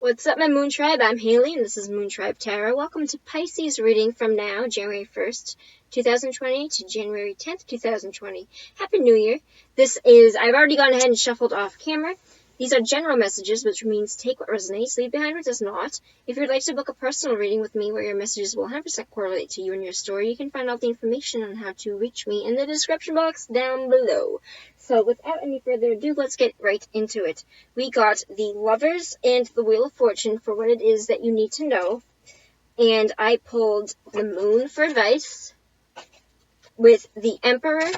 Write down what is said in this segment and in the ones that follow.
What's up, my Moon Tribe? I'm Haley, and this is Moon Tribe Tarot. Welcome to Pisces reading from now, January 1st, 2020 to January 10th, 2020. Happy New Year. I've already gone ahead and shuffled off camera. These are general messages, which means take what resonates, leave behind what does not. If you'd like to book a personal reading with me where your messages will 100% correlate to you and your story, you can find all the information on how to reach me in the description box down below. So without any further ado, let's get right into it. We got the Lovers and the Wheel of Fortune for what it is that you need to know. And I pulled the Moon for advice with the Emperor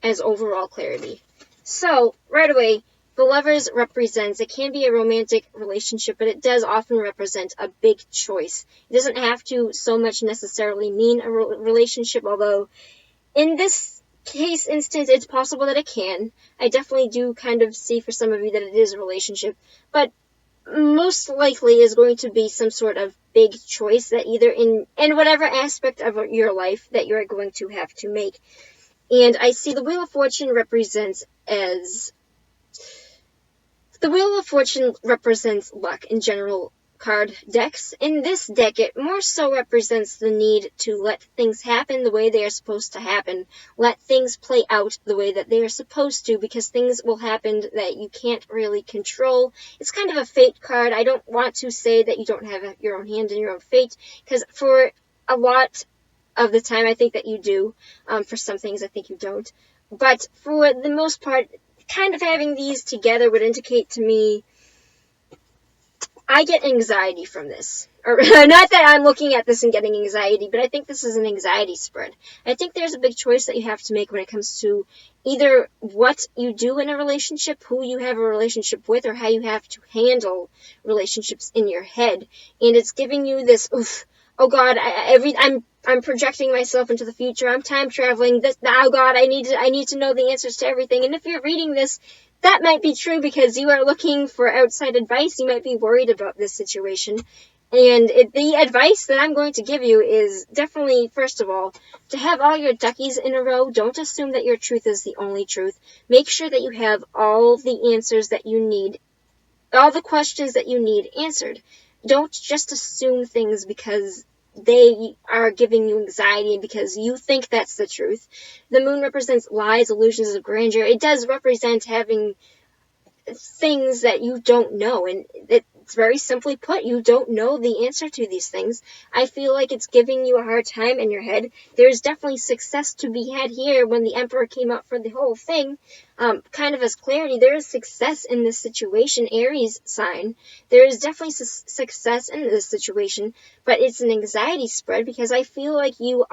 as overall clarity. So, right away, the Lovers represents, it can be a romantic relationship, but it does often represent a big choice. It doesn't have to so much necessarily mean a relationship, although in this instance, it's possible that it can. I definitely do kind of see for some of you that it is a relationship, but most likely is going to be some sort of big choice that either in whatever aspect of your life that you're going to have to make. And I see the Wheel of Fortune represents luck in general card decks. In this deck, it more so represents the need to let things happen the way they are supposed to happen. Let things play out the way that they are supposed to, because things will happen that you can't really control. It's kind of a fate card. I don't want to say that you don't have your own hand in your own fate, because for a lot of the time, I think that you do. For some things, I think you don't. But for the most part, kind of having these together would indicate to me I get anxiety from this. Or, not that I'm looking at this and getting anxiety, but I think this is an anxiety spread. I think there's a big choice that you have to make when it comes to either what you do in a relationship, who you have a relationship with, or how you have to handle relationships in your head. And it's giving you this, oh God, I'm projecting myself into the future. I'm time traveling. Oh God, I need to know the answers to everything. And if you're reading this, that might be true because you are looking for outside advice. You might be worried about this situation. And the advice that I'm going to give you is definitely, first of all, to have all your duckies in a row. Don't assume that your truth is the only truth. Make sure that you have all the answers that you need, all the questions that you need answered. Don't just assume things because they are giving you anxiety and because you think that's the truth. The moon represents lies, illusions of grandeur. It does represent having things that you don't know, and it's very simply put, you don't know the answer to these things. I feel like it's giving you a hard time in your head. There's definitely success to be had here. When the Emperor came out for the whole thing, kind of as clarity, there is success in this situation. Aries sign, there is definitely success in this situation, but it's an anxiety spread because I feel like you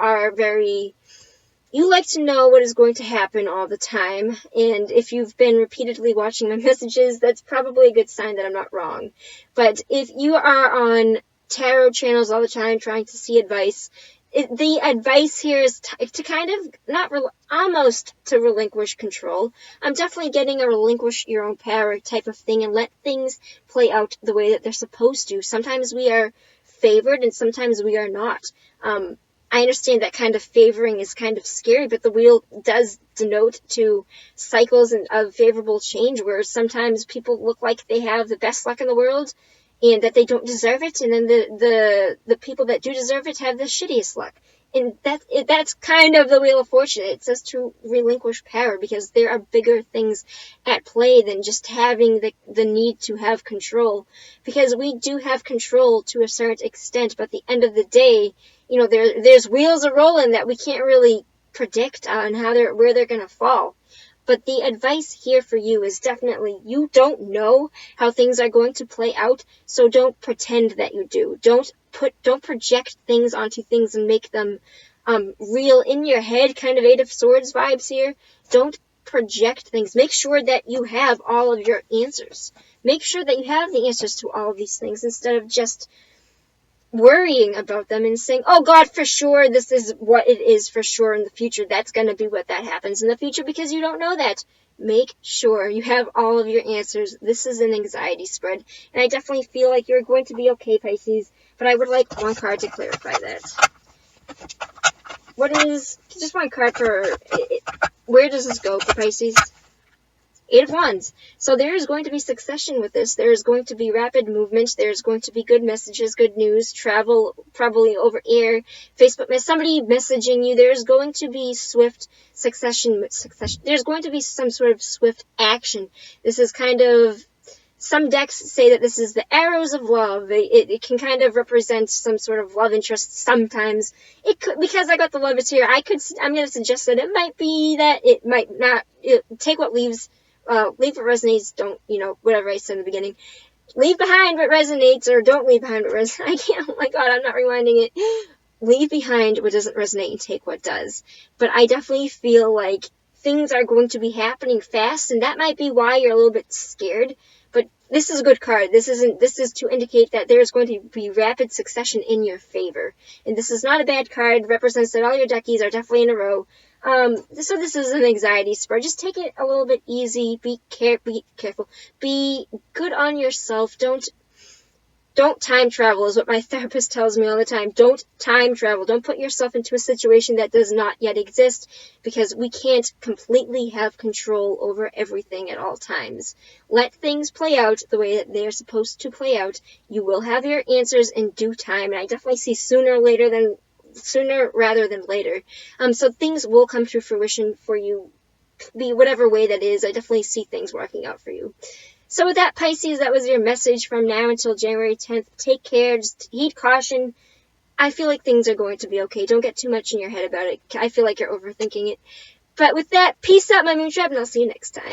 like to know what is going to happen all the time, and if you've been repeatedly watching my messages, that's probably a good sign that I'm not wrong. But if you are on tarot channels all the time trying to see advice, the advice here is to kind of almost to relinquish control. I'm definitely getting a relinquish your own power type of thing and let things play out the way that they're supposed to. Sometimes we are favored and sometimes we are not. I understand that kind of favoring is kind of scary, but the wheel does denote to cycles of favorable change where sometimes people look like they have the best luck in the world and that they don't deserve it, and then the people that do deserve it have the shittiest luck. And that's kind of the Wheel of Fortune. It says to relinquish power because there are bigger things at play than just having the need to have control. Because we do have control to a certain extent, but at the end of the day, there's wheels a rolling that we can't really predict on where they're going to fall. But the advice here for you is definitely, you don't know how things are going to play out, so don't pretend that you do. Don't project things onto things and make them real in your head, kind of Eight of Swords vibes here. Don't project things. Make sure that you have all of your answers. Make sure that you have the answers to all of these things instead of just worrying about them and saying, oh God, for sure, this is what it is for sure in the future. That's going to be what that happens in the future because you don't know that. Make sure you have all of your answers. This is an anxiety spread. And I definitely feel like you're going to be okay, Pisces. But I would like one card to clarify that. What is, just one card for, where does this go for Pisces? Eight of Wands. So there is going to be succession with this. There is going to be rapid movement. There's going to be good messages, good news, travel, probably over air, Facebook, somebody messaging you. There's going to be swift succession. There's going to be some sort of swift action. This is kind of, some decks say that this is the arrows of love. It can kind of represent some sort of love interest sometimes. It could, because I got the Lovers here, I'm going to suggest that it might be that it might not, take what leaves, leave what resonates, don't, whatever I said in the beginning. Leave behind what resonates, or don't leave behind what resonates. I can't, oh my god, I'm not rewinding it. Leave behind what doesn't resonate and take what does. But I definitely feel like things are going to be happening fast, and that might be why you're a little bit scared. But this is a good card. This is to indicate that there's going to be rapid succession in your favor. And this is not a bad card. It represents that all your deckies are definitely in a row. So this is an anxiety spread. Just take it a little bit easy. Be careful. Be good on yourself. Don't time travel is what my therapist tells me all the time. Don't time travel. Don't put yourself into a situation that does not yet exist, because we can't completely have control over everything at all times. Let things play out the way that they are supposed to play out. You will have your answers in due time, and I definitely see sooner rather than later. So things will come to fruition for you, be whatever way that is. I definitely see things working out for you. So with that, Pisces, that was your message from now until January 10th. Take care. Just heed caution. I feel like things are going to be okay. Don't get too much in your head about it. I feel like you're overthinking it. But with that, peace out, my Moon Tribe, and I'll see you next time.